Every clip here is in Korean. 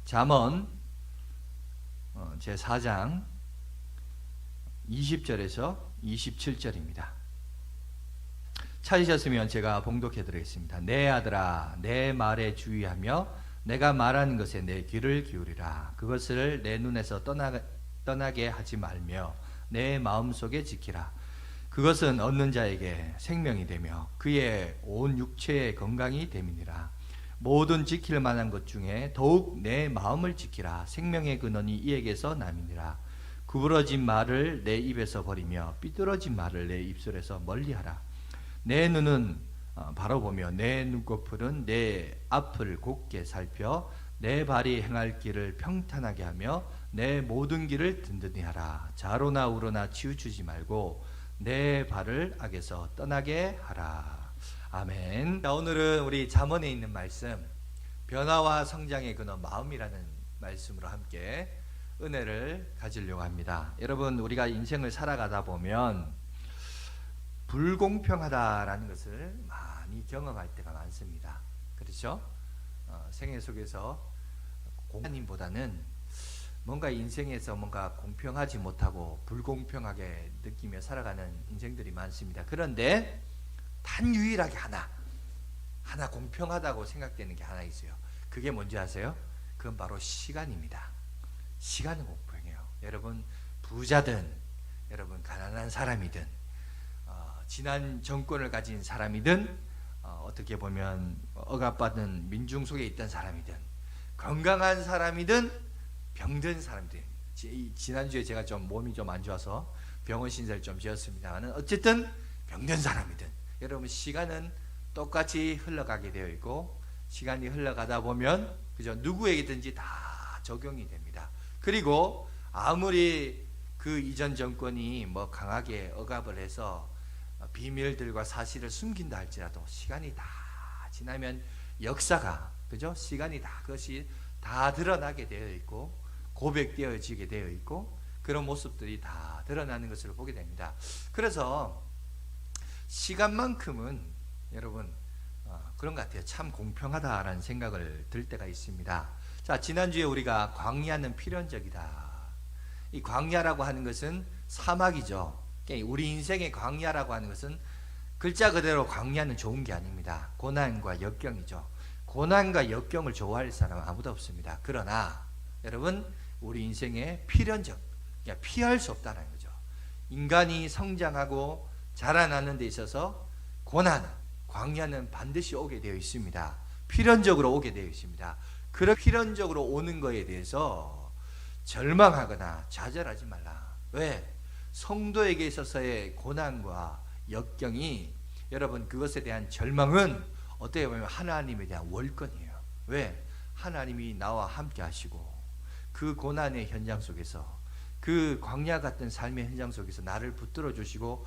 잠언 제4장 20절에서 27절입니다. 찾으셨으면 제가 봉독해 드리겠습니다. 내 아들아, 내 말에 주의하며 내가 말하는 것에 내 귀를 기울이라. 그것을 내 눈에서 떠나게 하지 말며 내 마음속에 지키라. 그것은 얻는 자에게 생명이 되며 그의 온 육체의 건강이 됨이니라. 모든 지킬 만한 것 중에 더욱 내 마음을 지키라. 생명의 근원이 이에게서 남이니라. 구부러진 말을 내 입에서 버리며 삐뚤어진 말을 내 입술에서 멀리하라. 내 눈은 바로 보며 내 눈꺼풀은 내 앞을 곱게 살펴 내 발이 행할 길을 평탄하게 하며 내 모든 길을 든든히 하라. 좌로나 우로나 치우치지 말고 내 발을 악에서 떠나게 하라. 아멘. 자, 오늘은 우리 잠언에 있는 말씀, 변화와 성장의 근원 마음이라는 말씀으로 함께 은혜를 가지려고 합니다. 여러분, 우리가 인생을 살아가다 보면 불공평하다라는 것을 많이 경험할 때가 많습니다. 그렇죠? 생애 속에서 하나님보다는 뭔가 인생에서 뭔가 공평하지 못하고 불공평하게 느끼며 살아가는 인생들이 많습니다. 그런데 단 유일하게 하나 공평하다고 생각되는 게 하나 있어요. 그게 뭔지 아세요? 그건 바로 시간입니다. 시간은 공평해요. 여러분 부자든 여러분 가난한 사람이든 지난 정권을 가진 사람이든 어떻게 보면 억압받은 민중 속에 있던 사람이든 건강한 사람이든 병든 사람이든, 지난주에 제가 좀 몸이 좀 안 좋아서 병원 신세를 좀 지었습니다만 어쨌든 병든 사람이든 여러분 시간은 똑같이 흘러가게 되어 있고 시간이 흘러가다 보면 그죠, 누구에게든지 다 적용이 됩니다. 그리고 아무리 그 이전 정권이 뭐 강하게 억압을 해서 비밀들과 사실을 숨긴다 할지라도 시간이 다 지나면 역사가 그죠, 시간이 다 그것이 다 드러나게 되어 있고 고백되어지게 되어 있고 그런 모습들이 다 드러나는 것을 보게 됩니다. 그래서 시간만큼은 여러분 그런 것 같아요. 참 공평하다라는 생각을 들 때가 있습니다. 자, 지난주에 우리가 광야는 필연적이다. 이 광야라고 하는 것은 사막이죠. 우리 인생의 광야라고 하는 것은 글자 그대로 광야는 좋은 게 아닙니다. 고난과 역경이죠. 고난과 역경을 좋아할 사람은 아무도 없습니다. 그러나 여러분 우리 인생의 필연적, 피할 수 없다는 거죠. 인간이 성장하고 자라나는 데 있어서 고난, 광야는 반드시 오게 되어 있습니다. 필연적으로 오게 되어 있습니다. 그런 필연적으로 오는 거에 대해서 절망하거나 좌절하지 말라. 왜? 성도에게 있어서의 고난과 역경이 여러분 그것에 대한 절망은 어떻게 보면 하나님에 대한 월권이에요. 왜? 하나님이 나와 함께 하시고 그 고난의 현장 속에서 그 광야 같은 삶의 현장 속에서 나를 붙들어 주시고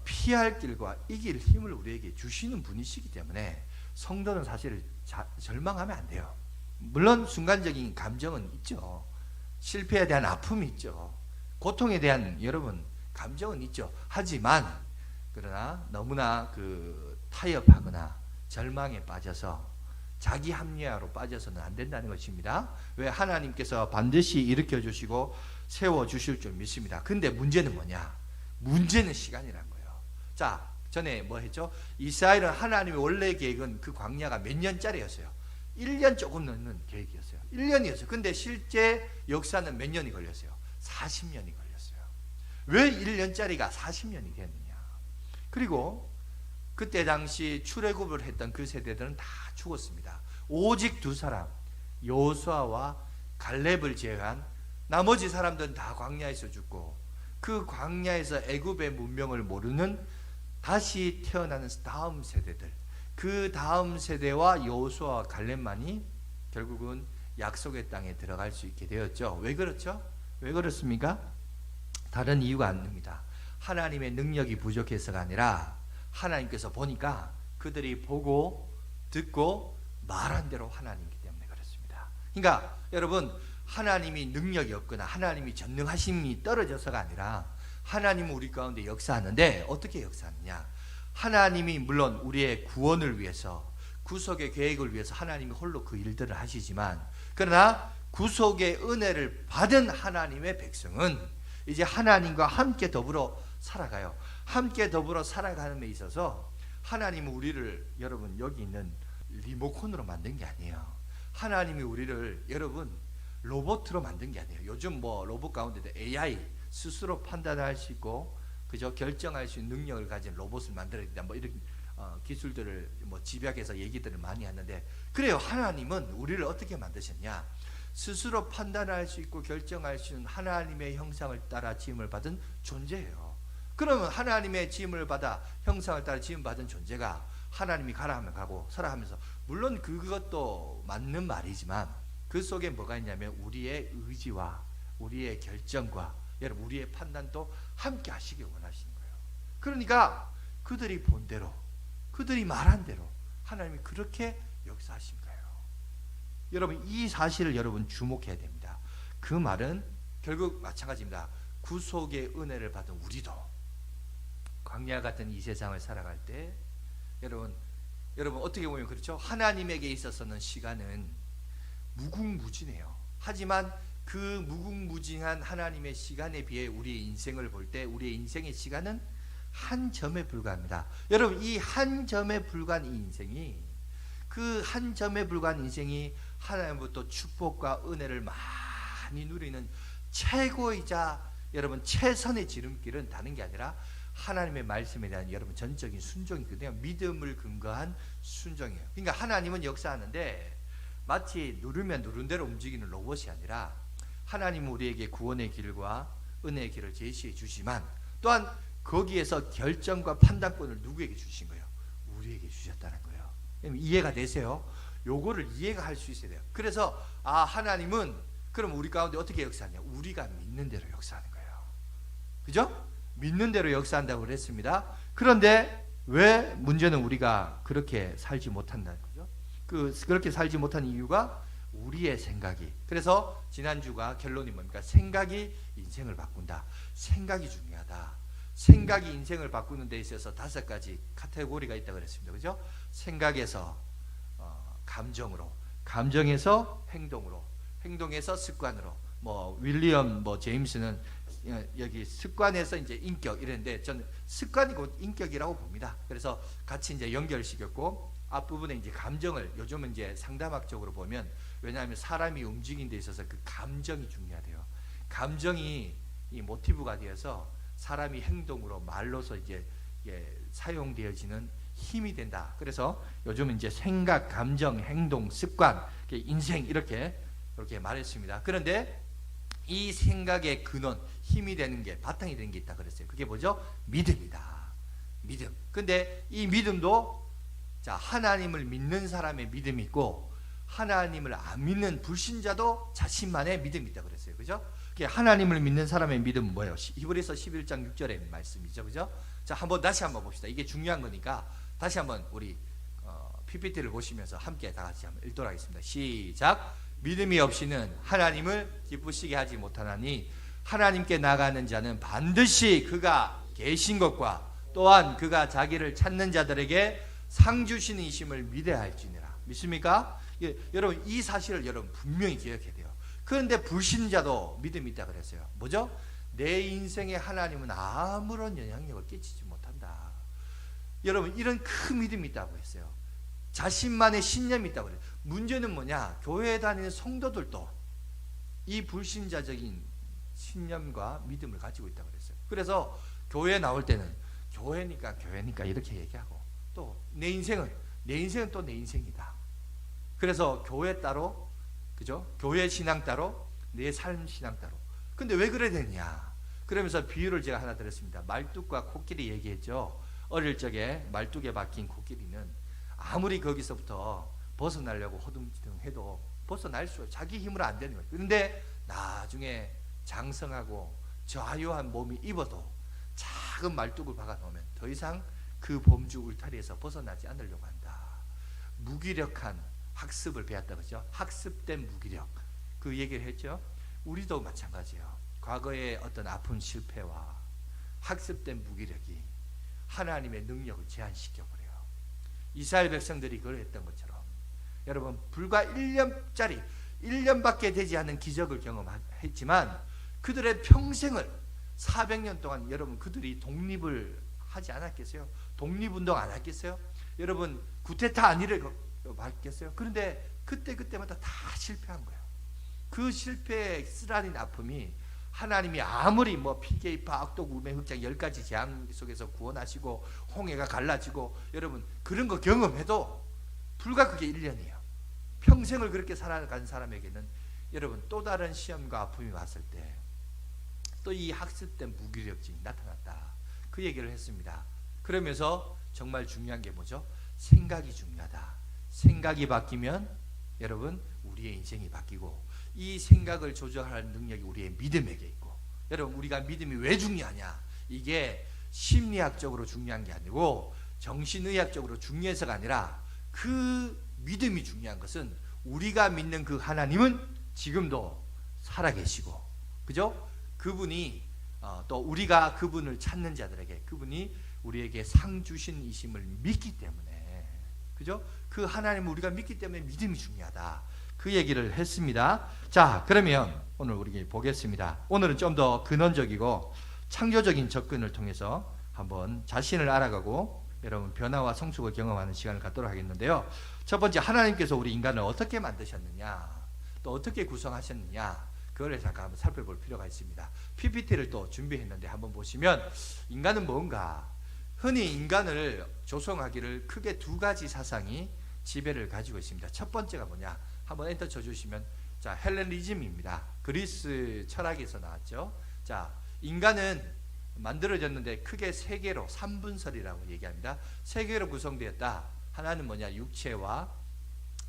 피할 길과 이길 힘을 우리에게 주시는 분이시기 때문에 성도는 사실 절망하면 안 돼요. 물론 순간적인 감정은 있죠. 실패에 대한 아픔이 있죠. 고통에 대한 여러분 감정은 있죠. 하지만 그러나 너무나 타협하거나 절망에 빠져서 자기 합리화로 빠져서는 안 된다는 것입니다. 왜? 하나님께서 반드시 일으켜 주시고 세워 주실 줄 믿습니다. 근데 문제는 뭐냐? 문제는 시간이란 거예요. 자, 전에 뭐 했죠? 이스라엘은 하나님의 원래 계획은 그 광야가 몇 년짜리였어요? 1년 조금 넘는 계획이었어요. 1년이었어요. 근데 실제 역사는 몇 년이 걸렸어요? 40년이 걸렸어요. 왜 1년짜리가 40년이 됐느냐? 그리고 그때 당시 출애굽을 했던 그 세대들은 다 죽었습니다. 오직 두 사람, 여호수아와 갈렙을 제외한 나머지 사람들은 다 광야에서 죽고 그 광야에서 애굽의 문명을 모르는 다시 태어나는 다음 세대들, 그 다음 세대와 여호수아와 갈렙만이 결국은 약속의 땅에 들어갈 수 있게 되었죠. 왜 그렇죠? 왜 그렇습니까? 다른 이유가 아닙니다. 하나님의 능력이 부족해서가 아니라 하나님께서 보니까 그들이 보고 듣고 말한 대로 하나님이기 때문에 그렇습니다. 그러니까 여러분 하나님이 능력이 없거나 하나님이 전능하심이 떨어져서가 아니라 하나님은 우리 가운데 역사하는데 어떻게 역사하느냐? 하나님이 물론 우리의 구원을 위해서 구속의 계획을 위해서 하나님이 홀로 그 일들을 하시지만 그러나 구속의 은혜를 받은 하나님의 백성은 이제 하나님과 함께 더불어 살아가요. 함께 더불어 살아가는 데 있어서 하나님은 우리를 여러분 여기 있는 리모컨으로 만든 게 아니에요. 하나님이 우리를 여러분 로봇으로 만든 게 아니에요. 요즘 뭐 로봇 가운데도 AI 스스로 판단할 수 있고 그저 결정할 수 있는 능력을 가진 로봇을 만들어야 된다. 뭐 이런 기술들을 뭐 집약해서 얘기들을 많이 하는데 그래요. 하나님은 우리를 어떻게 만드셨냐? 스스로 판단할 수 있고 결정할 수 있는 하나님의 형상을 따라 지음을 받은 존재예요. 그러면 하나님의 지음을 받아 형상을 따라 지음 받은 존재가 하나님이 가라 하면 가고 서라 하면서 물론 그것도 맞는 말이지만 그 속에 뭐가 있냐면 우리의 의지와 우리의 결정과 여러분 우리의 판단도 함께 하시길 원하시는 거예요. 그러니까 그들이 본 대로 그들이 말한 대로 하나님이 그렇게 역사하신 거예요. 여러분 이 사실을 여러분 주목해야 됩니다. 그 말은 결국 마찬가지입니다. 구속의 은혜를 받은 우리도 광야 같은 이 세상을 살아갈 때 여러분 어떻게 보면 그렇죠. 하나님에게 있어서는 시간은 무궁무진해요. 하지만 그 무궁무진한 하나님의 시간에 비해 우리의 인생을 볼 때 우리의 인생의 시간은 한 점에 불과합니다. 여러분 이 한 점에 불과한 이 인생이 그 한 점에 불과한 인생이 하나님부터 축복과 은혜를 많이 누리는 최고이자 여러분 최선의 지름길은 다른 게 아니라 하나님의 말씀에 대한 여러분 전적인 순종이거든요. 믿음을 근거한 순종이에요. 그러니까 하나님은 역사하는데 마치 누르면 누른 대로 움직이는 로봇이 아니라 하나님은 우리에게 구원의 길과 은혜의 길을 제시해 주시지만 또한 거기에서 결정과 판단권을 누구에게 주신 거예요? 우리에게 주셨다는 거예요. 이해가 되세요? 요거를 이해가 할 수 있어야 돼요. 그래서 하나님은 그럼 우리 가운데 어떻게 역사하냐? 우리가 믿는 대로 역사하는 거예요. 그죠? 믿는 대로 역사한다고 그랬습니다. 그런데 왜 문제는 우리가 그렇게 살지 못한다는 거죠? 그렇게 살지 못하는 이유가 우리의 생각이. 그래서 지난주가 결론이 뭡니까? 생각이 인생을 바꾼다. 생각이 중요하다. 생각이 인생을 바꾸는 데 있어서 5가지 카테고리가 있다고 그랬습니다. 그죠? 생각에서 감정으로, 감정에서 행동으로, 행동에서 습관으로. 윌리엄 제임스는 여기 습관에서 이제 인격 이랬는데 저는 습관이 곧 인격이라고 봅니다. 그래서 같이 이제 연결시켰고 앞부분에 이제 감정을 요즘은 이제 상담학적으로 보면 왜냐하면 사람이 움직이는 데 있어서 그 감정이 중요하대요. 감정이 이 모티브가 되어서 사람이 행동으로 말로서 이제 사용되어지는 힘이 된다. 그래서 요즘은 이제 생각, 감정, 행동, 습관, 인생 이렇게 말했습니다. 그런데 이 생각의 근원, 힘이 되는 게 바탕이 되는 게 있다 그랬어요. 그게 뭐죠? 믿음이다. 믿음. 근데 이 믿음도 하나님을 믿는 사람의 믿음이 있고 하나님을 안 믿는 불신자도 자신만의 믿음이 있다 그랬어요. 그죠? 하나님을 믿는 사람의 믿음은 뭐예요? 히브리서 11장 6절의 말씀이죠. 그죠? 자, 다시 한번 봅시다. 이게 중요한 거니까 다시 한번 우리 PPT를 보시면서 함께 다 같이 한번 읽도록 하겠습니다. 시작. 믿음이 없이는 하나님을 기쁘시게 하지 못하나니 하나님께 나가는 자는 반드시 그가 계신 것과 또한 그가 자기를 찾는 자들에게 상 주시는 이심을 믿어야 할지니라. 믿습니까? 여러분 이 사실을 여러분 분명히 기억해야 돼요. 그런데 불신자도 믿음이 있다 그랬어요. 뭐죠? 내 인생에 하나님은 아무런 영향력을 끼치지 못한다. 여러분 이런 큰 믿음이 있다고 했어요. 자신만의 신념이 있다고 그래요. 문제는 뭐냐? 교회에 다니는 성도들도 이 불신자적인 신념과 믿음을 가지고 있다고 그랬어요. 그래서 교회에 나올 때는 교회니까 이렇게 얘기하고 또 내 인생은 또 내 인생이다. 그래서 교회 따로, 그죠? 교회 신앙 따로, 내 삶 신앙 따로. 근데 왜 그래야 되냐? 그러면서 비유를 제가 하나 들었습니다. 말뚝과 코끼리 얘기했죠. 어릴 적에 말뚝에 박힌 코끼리는 아무리 거기서부터 벗어나려고 허둥지둥 해도 벗어날 수 자기 힘으로 안 되는 거예요. 그런데 나중에 장성하고 자유한 몸이 입어도 작은 말뚝을 박아 놓으면 더 이상 그 범주 울타리에서 벗어나지 않으려고 한다. 무기력한 학습을 배웠다 그죠? 학습된 무기력. 그 얘기를 했죠. 우리도 마찬가지예요. 과거의 어떤 아픈 실패와 학습된 무기력이 하나님의 능력을 제한시켜버려요. 이스라엘 백성들이 그걸 했던 것처럼 여러분 불과 1년짜리 1년밖에 되지 않은 기적을 경험했지만 그들의 평생을 400년 동안 여러분 그들이 독립을 하지 않았겠어요? 독립운동 안 했겠어요? 여러분 구테타 안 일어났겠어요? 그런데 그때마다 다 실패한 거예요. 그 실패의 쓰라린 아픔이 하나님이 아무리 뭐 피게이파 악독 우매 흑장 10가지 재앙 속에서 구원하시고 홍해가 갈라지고 여러분 그런 거 경험해도 불과 그게 1년이에요. 평생을 그렇게 살아간 사람에게는 여러분 또 다른 시험과 아픔이 왔을 때 또 이 학습된 무기력증이 나타났다. 그 얘기를 했습니다. 그러면서 정말 중요한 게 뭐죠? 생각이 중요하다. 생각이 바뀌면 여러분 우리의 인생이 바뀌고 이 생각을 조절할 능력이 우리의 믿음에게 있고 여러분 우리가 믿음이 왜 중요하냐? 이게 심리학적으로 중요한 게 아니고 정신의학적으로 중요해서가 아니라 그 믿음이 중요한 것은 우리가 믿는 그 하나님은 지금도 살아계시고 그죠? 그분이 또 우리가 그분을 찾는 자들에게 그분이 우리에게 상 주신 이심을 믿기 때문에 그죠? 그 하나님을 우리가 믿기 때문에 믿음이 중요하다. 그 얘기를 했습니다. 자, 그러면 오늘 우리 보겠습니다. 오늘은 좀 더 근원적이고 창조적인 접근을 통해서 한번 자신을 알아가고 여러분 변화와 성숙을 경험하는 시간을 갖도록 하겠는데요. 첫 번째, 하나님께서 우리 인간을 어떻게 만드셨느냐, 또 어떻게 구성하셨느냐, 그걸 잠깐 한번 살펴볼 필요가 있습니다. PPT를 또 준비했는데 한번 보시면 인간은 뭔가, 흔히 인간을 조성하기를 크게 두 가지 사상이 지배를 가지고 있습니다. 첫 번째가 뭐냐, 한번 엔터 쳐주시면, 자, 헬레니즘입니다. 그리스 철학에서 나왔죠. 자, 인간은 만들어졌는데 크게 세 개로, 3분설이라고 얘기합니다. 세 개로 구성되었다. 하나는 뭐냐, 육체와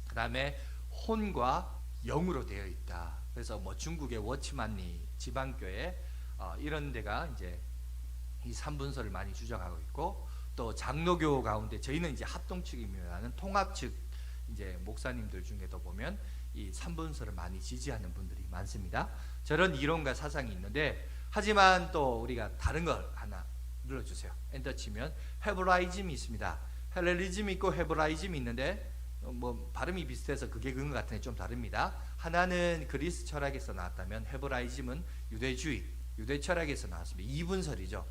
그 다음에 혼과 영으로 되어 있다. 그래서 뭐 중국의 워치만리 지방교회 이런 데가 이제 이 3분설을 많이 주장하고 있고, 또 장로교 가운데 저희는 이제 합동측이라는 통합측 이제 목사님들 중에도 보면 이 3분설을 많이 지지하는 분들이 많습니다. 저런 이론과 사상이 있는데, 하지만 또 우리가 다른 걸 하나 눌러주세요. 엔터 치면 헤브라이즘이 있습니다. 헬레니즘이 있고 헤브라이즘이 있는데 뭐 발음이 비슷해서 그게 그런 것 같은데 좀 다릅니다. 하나는 그리스 철학에서 나왔다면 헤브라이즘은 유대주의, 유대 철학에서 나왔습니다. 2분설이죠.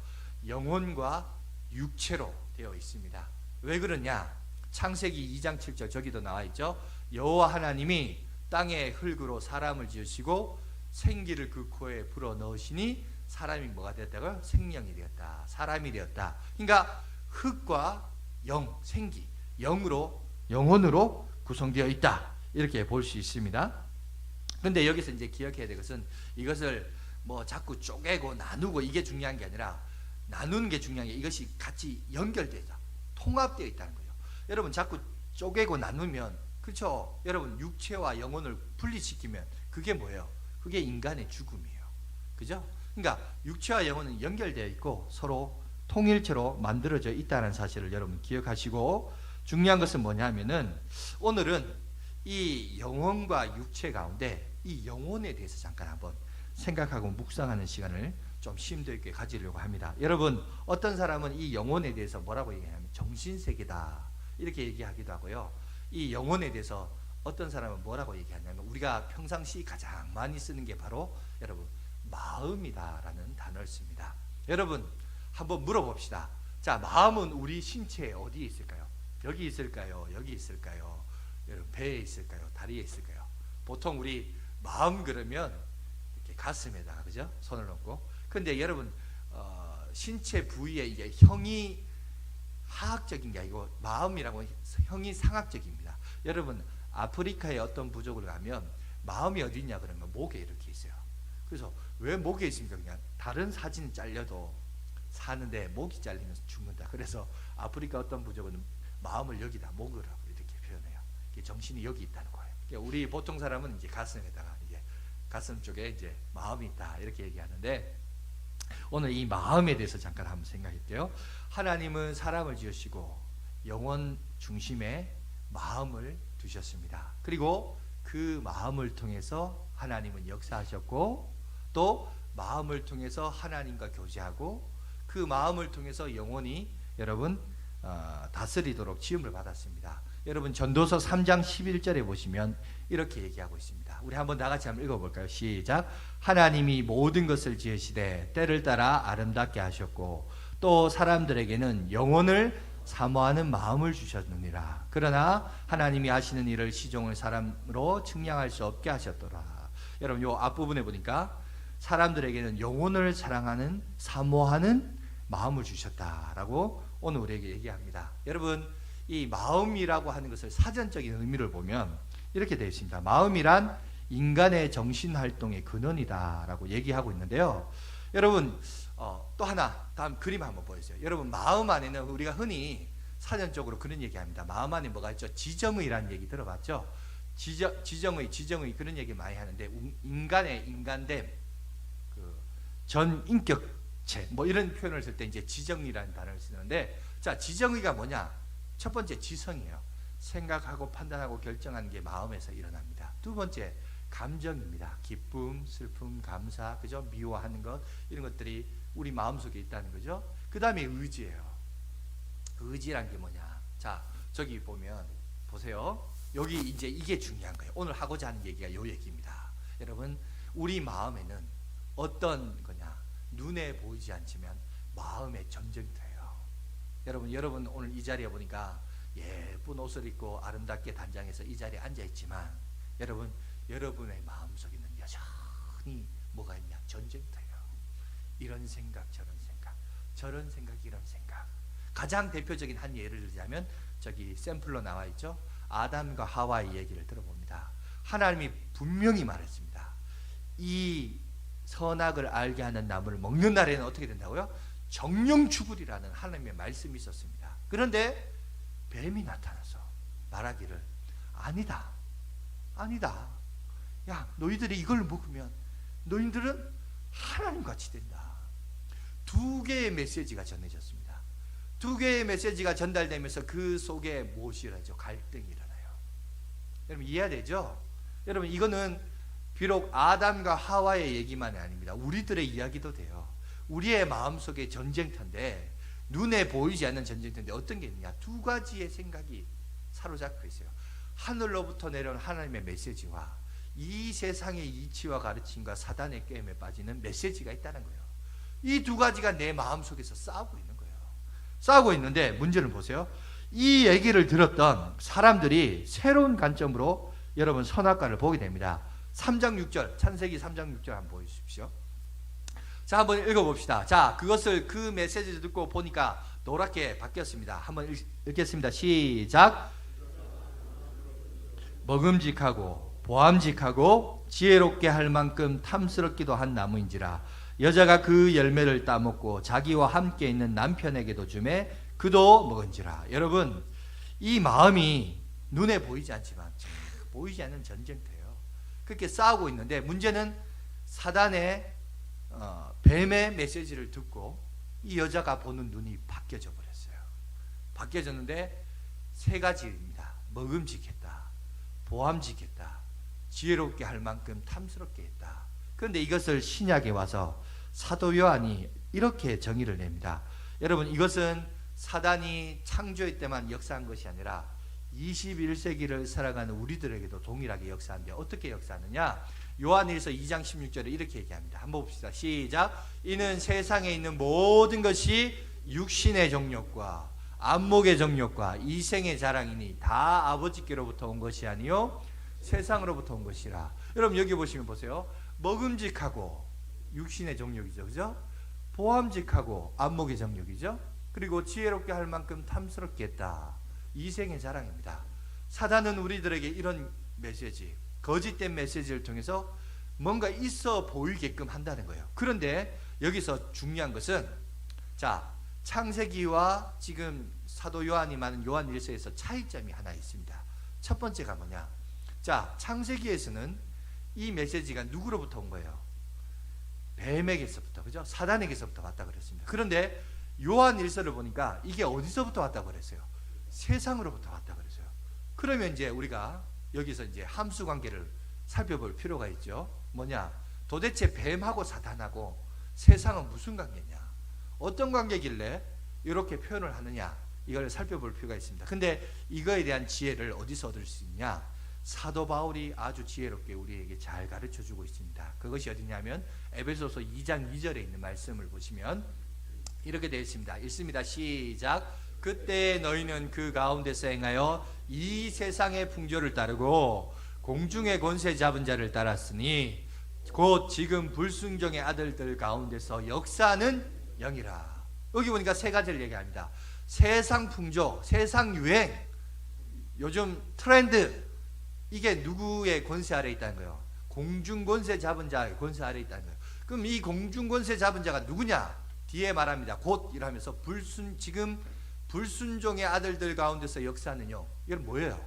영혼과 육체로 되어 있습니다. 왜 그러냐? 창세기 2장 7절 저기도 나와 있죠. 여호와 하나님이 땅의 흙으로 사람을 지으시고 생기를 그 코에 불어 넣으시니 사람이 뭐가 되었다고요? 생명이 되었다. 사람이 되었다. 그러니까 흙과 영, 생기, 영혼으로 구성되어 있다. 이렇게 볼 수 있습니다. 그런데 여기서 이제 기억해야 될 것은, 이것을 뭐 자꾸 쪼개고 나누고 이게 중요한 게 아니라 나누는 게 중요한 게, 이것이 같이 연결되어 있다. 통합되어 있다는 거예요. 여러분 자꾸 쪼개고 나누면, 그렇죠? 여러분 육체와 영혼을 분리시키면 그게 뭐예요? 그게 인간의 죽음이에요. 그죠? 그러니까 육체와 영혼은 연결되어 있고 서로 통일체로 만들어져 있다는 사실을 여러분 기억하시고, 중요한 것은 뭐냐면은 오늘은 이 영혼과 육체 가운데 이 영혼에 대해서 잠깐 한번 생각하고 묵상하는 시간을 좀 심도 있게 가지려고 합니다. 여러분, 어떤 사람은 이 영혼에 대해서 뭐라고 얘기하냐면 정신세계다 이렇게 얘기하기도 하고요. 이 영혼에 대해서 어떤 사람은 뭐라고 얘기하냐면, 우리가 평상시 가장 많이 쓰는 게 바로 여러분 마음이다라는 단어를 씁니다. 여러분 한번 물어봅시다. 자, 마음은 우리 신체에 어디에 있을까요? 여기 있을까요? 여기 있을까요? 여러분 배에 있을까요? 다리에 있을까요? 보통 우리 마음 그러면 이렇게 가슴에다가, 그죠? 손을 놓고. 근데 여러분 신체 부위에 이게 형이 하학적인 게 아니고 마음이라고 형이 상학적입니다. 여러분 아프리카의 어떤 부족을 가면 마음이 어디 있냐 그러면 목에 이렇게 있어요. 그래서 왜 목에 있습니까? 그냥 다른 사진은 잘려도 사는데 목이 잘리면 죽는다. 그래서 아프리카 어떤 부족은 마음을 여기다 목으로 이렇게 표현해요. 정신이 여기 있다는 거예요. 우리 보통 사람은 이제 가슴에다가, 이제 가슴 쪽에 이제 마음이 있다 이렇게 얘기하는데, 오늘 이 마음에 대해서 잠깐 한번 생각할게요. 하나님은 사람을 지으시고 영혼 중심에 마음을 두셨습니다. 그리고 그 마음을 통해서 하나님은 역사하셨고, 또 마음을 통해서 하나님과 교제하고, 그 마음을 통해서 영혼이 여러분 다스리도록 지음을 받았습니다. 여러분 전도서 3장 11절에 보시면 이렇게 얘기하고 있습니다. 있습니다. 우리 한번 다 같이 한번 읽어볼까요? 시작. 하나님이 모든 것을 지으시되 때를 따라 아름답게 하셨고 또 사람들에게는 영혼을 사모하는 마음을 주셨느니라. 그러나 하나님이 하시는 일을 시종을 사람으로 측량할 수 없게 하셨더라. 여러분 요 앞부분에 보니까 사람들에게는 영혼을 사랑하는 사모하는 마음을 주셨다라고 오늘 우리에게 얘기합니다. 여러분 이 마음이라고 하는 것을 사전적인 의미를 보면 이렇게 되어 있습니다. 마음이란 인간의 정신활동의 근원이다라고 얘기하고 있는데요. 여러분 또 하나 다음 그림 한번 보여주세요. 여러분 마음 안에는 우리가 흔히 사전적으로 그런 얘기합니다. 마음 안에 뭐가 있죠? 지정의라는 얘기 들어봤죠? 지정의 그런 얘기 많이 하는데 인간의 인간됨, 그 전인격체 뭐 이런 표현을 쓸 때 이제 지정의라는 단어를 쓰는데, 자 지정의가 뭐냐? 첫 번째 지성이에요. 생각하고 판단하고 결정하는 게 마음에서 일어납니다. 두 번째 감정입니다. 기쁨, 슬픔, 감사, 그죠? 미워하는 것 이런 것들이 우리 마음속에 있다는 거죠. 그 다음에 의지예요. 의지란 게 뭐냐? 자 저기 보면 보세요. 여기 이제 이게 중요한 거예요. 오늘 하고자 하는 얘기가 요 얘기입니다. 여러분 우리 마음에는 어떤 거냐? 눈에 보이지 않지만 마음의 전쟁터예요. 여러분 오늘 이 자리에 보니까 예쁜 옷을 입고 아름답게 단장해서 이 자리에 앉아 있지만 여러분의 마음속에는 여전히 뭐가 있냐? 전쟁터예요. 이런 생각 저런 생각 저런 생각 이런 생각. 가장 대표적인 한 예를 들자면 저기 샘플로 나와 있죠. 아담과 하와의 얘기를 들어봅니다. 하나님이 분명히 말했습니다. 이 선악을 알게 하는 나무를 먹는 날에는 어떻게 된다고요? 정령추불이라는 하나님의 말씀이 있었습니다. 그런데 뱀이 나타나서 말하기를 아니다. 야 너희들이 이걸 먹으면 너희들은 하나님같이 된다. 두 개의 메시지가 전해졌습니다. 두 개의 메시지가 전달되면서 그 속에 무엇이 일어나죠? 갈등이 일어나요. 여러분 이해해야 되죠? 여러분 이거는 비록 아담과 하와의 얘기만이 아닙니다. 우리들의 이야기도 돼요. 우리의 마음속의 전쟁터인데, 눈에 보이지 않는 전쟁터인데 어떤 게 있느냐? 두 가지의 생각이 사로잡혀 있어요. 하늘로부터 내려온 하나님의 메시지와 이 세상의 이치와 가르침과 사단의 게임에 빠지는 메시지가 있다는 거예요. 이 두 가지가 내 마음속에서 싸우고 있는 거예요. 싸우고 있는데 문제는 보세요. 이 얘기를 들었던 사람들이 새로운 관점으로 여러분 선악과를 보게 됩니다. 3장 6절 창세기 3장 6절 한번 보여주십시오. 자 한번 읽어봅시다. 자 그것을 그 메시지를 듣고 보니까 노랗게 바뀌었습니다. 한번 읽겠습니다. 시작. 먹음직하고 보암직하고 지혜롭게 할 만큼 탐스럽기도 한 나무인지라 여자가 그 열매를 따먹고 자기와 함께 있는 남편에게도 주매 그도 먹은지라. 여러분 이 마음이 눈에 보이지 않지만 보이지 않는 전쟁터예요. 그렇게 싸우고 있는데 문제는 사단의 뱀의 메시지를 듣고 이 여자가 보는 눈이 바뀌어져 버렸어요. 바뀌어졌는데 세 가지입니다. 먹음직했다, 보암직했다, 지혜롭게 할 만큼 탐스럽게 했다. 그런데 이것을 신약에 와서 사도 요한이 이렇게 정의를 냅니다. 여러분 이것은 사단이 창조의 때만 역사한 것이 아니라 21세기를 살아가는 우리들에게도 동일하게 역사하는데 어떻게 역사하느냐? 요한일서 2장 16절에 이렇게 얘기합니다. 한번 봅시다. 시작. 이는 세상에 있는 모든 것이 육신의 정욕과 안목의 정욕과 이생의 자랑이니 다 아버지께로부터 온 것이 아니요 세상으로부터 온 것이라. 여러분 여기 보시면 보세요. 먹음직하고 육신의 정욕이죠, 그죠? 보암직하고 안목의 정욕이죠. 그리고 지혜롭게 할 만큼 탐스럽게 했다. 이생의 자랑입니다. 사단은 우리들에게 이런 메시지, 거짓된 메시지를 통해서 뭔가 있어 보이게끔 한다는 거예요. 그런데 여기서 중요한 것은 자 창세기와 지금 사도 요한이 많은 요한일서에서 차이점이 하나 있습니다. 첫 번째가 뭐냐? 자 창세기에서는 이 메시지가 누구로부터 온 거예요? 뱀에게서부터, 그죠? 사단에게서부터 왔다 그랬습니다. 그런데 요한일서를 보니까 이게 어디서부터 왔다고 그랬어요? 세상으로부터 왔다 그랬어요. 그러면 이제 우리가 여기서 이제 함수 관계를 살펴볼 필요가 있죠. 뭐냐? 도대체 뱀하고 사단하고 세상은 무슨 관계냐? 어떤 관계길래 이렇게 표현을 하느냐? 이걸 살펴볼 필요가 있습니다. 근데 이거에 대한 지혜를 어디서 얻을 수 있냐? 사도 바울이 아주 지혜롭게 우리에게 잘 가르쳐주고 있습니다. 그것이 어디냐면 에베소서 2장 2절에 있는 말씀을 보시면 이렇게 되어 있습니다. 읽습니다. 시작. 그때 너희는 그 가운데서 행하여 이 세상의 풍조를 따르고 공중의 권세 잡은 자를 따랐으니 곧 지금 불순종의 아들들 가운데서 역사하는 영이라. 여기 보니까 세 가지를 얘기합니다. 세상 풍조, 세상 유행, 요즘 트렌드, 이게 누구의 권세 아래에 있다는 거예요? 공중 권세 잡은 자의 권세 아래에 있다는 거예요. 그럼 이 공중 권세 잡은 자가 누구냐? 뒤에 말합니다. 곧 이라면서 지금 불순종의 아들들 가운데서 역사하는 영. 이건 뭐예요?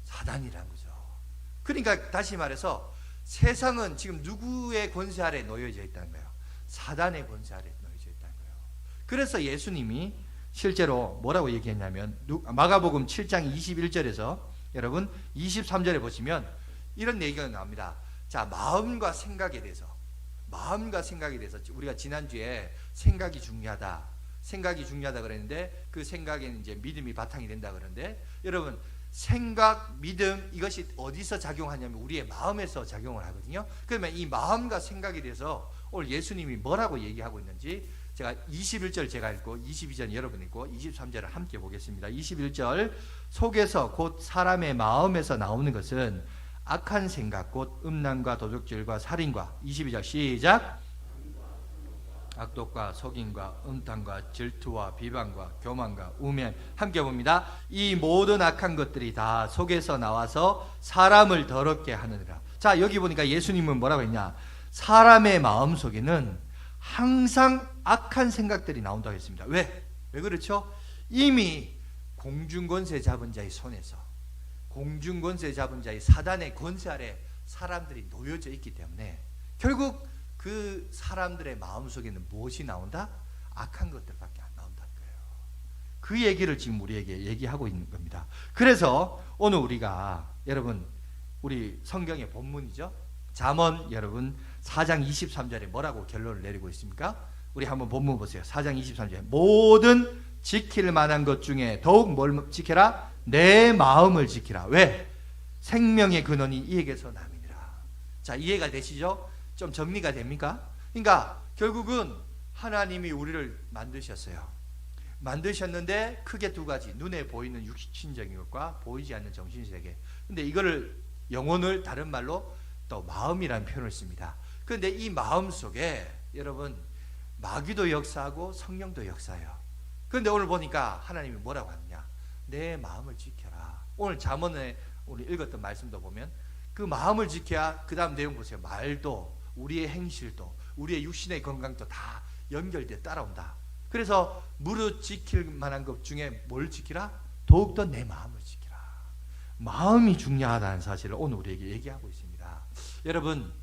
사단이라는 거죠. 그러니까 다시 말해서 세상은 지금 누구의 권세 아래에 놓여져 있다는 거예요? 사단의 권세 아래에 놓여져 있다는 거예요. 그래서 예수님이 실제로 뭐라고 얘기했냐면 마가복음 7장 21절에서 여러분 23절에 보시면 이런 얘기가 나옵니다. 자, 마음과 생각에 대해서 우리가 지난주에 생각이 중요하다 그랬는데 그 생각에는 이제 믿음이 바탕이 된다 그러는데 여러분 생각, 믿음 이것이 어디서 작용하냐면 우리의 마음에서 작용을 하거든요. 그러면 이 마음과 생각에 대해서 오늘 예수님이 뭐라고 얘기하고 있는지 제가 21절 제가 읽고 22절 여러분 읽고 23절을 함께 보겠습니다. 21절 속에서 곧 사람의 마음에서 나오는 것은 악한 생각 곧 음란과 도둑질과 살인과 22절 시작 악독과 속임과 음탕과 질투와 비방과 교만과 우매 함께 봅니다. 이 모든 악한 것들이 다 속에서 나와서 사람을 더럽게 하느니라. 자, 여기 보니까 예수님은 뭐라고 했냐? 사람의 마음 속에는 항상 악한 생각들이 나온다고 했습니다. 왜 그렇죠? 이미 공중권세 잡은 자의 손에서 공중권세 잡은 자의 사단의 권세 아래 사람들이 놓여져 있기 때문에 결국 그 사람들의 마음속에는 무엇이 나온다? 악한 것들밖에 안 나온다는 거예요. 그 얘기를 지금 우리에게 얘기하고 있는 겁니다. 그래서 오늘 우리가 여러분 우리 성경의 본문이죠. 잠언 여러분 4장 23절에 뭐라고 결론을 내리고 있습니까? 우리 한번 본문 보세요. 4장 23절에 모든 지킬 만한 것 중에 더욱 뭘 지켜라? 내 마음을 지키라. 왜? 생명의 근원이 이에게서 남이니라. 자, 이해가 되시죠? 좀 정리가 됩니까? 그러니까 결국은 하나님이 우리를 만드셨어요. 만드셨는데 크게 두 가지, 눈에 보이는 육신적인 것과 보이지 않는 정신세계. 근데 이거를 영혼을 다른 말로 또 마음이라는 표현을 씁니다. 그런데 이 마음 속에 여러분 마귀도 역사하고 성령도 역사해요. 그런데 오늘 보니까 하나님이 뭐라고 하느냐? 내 마음을 지켜라. 오늘 잠언에 우리 읽었던 말씀도 보면 그 마음을 지켜야 그 다음 내용 보세요. 말도 우리의 행실도 우리의 육신의 건강도 다 연결돼 따라온다. 그래서 무릇 지킬 만한 것 중에 뭘 지키라? 더욱더 내 마음을 지키라. 마음이 중요하다는 사실을 오늘 우리에게 얘기하고 있습니다. 여러분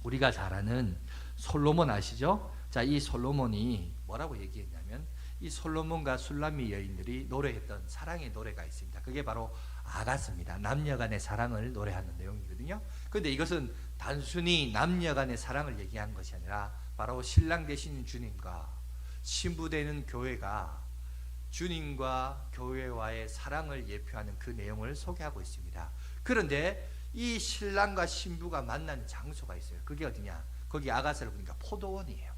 우리가 잘 아는 솔로몬 아시죠? 자, 이 솔로몬이 뭐라고 얘기했냐면 이 솔로몬과 술람미 여인들이 노래했던 사랑의 노래가 있습니다. 그게 바로 아가스입니다. 남녀간의 사랑을 노래하는 내용이거든요. 그런데 이것은 단순히 남녀간의 사랑을 얘기한 것이 아니라 바로 신랑 되시는 주님과 신부되는 교회가 주님과 교회와의 사랑을 예표하는 그 내용을 소개하고 있습니다. 그런데 이 신랑과 신부가 만나는 장소가 있어요. 그게 어디냐? 거기 아가스를 보니까 포도원이에요.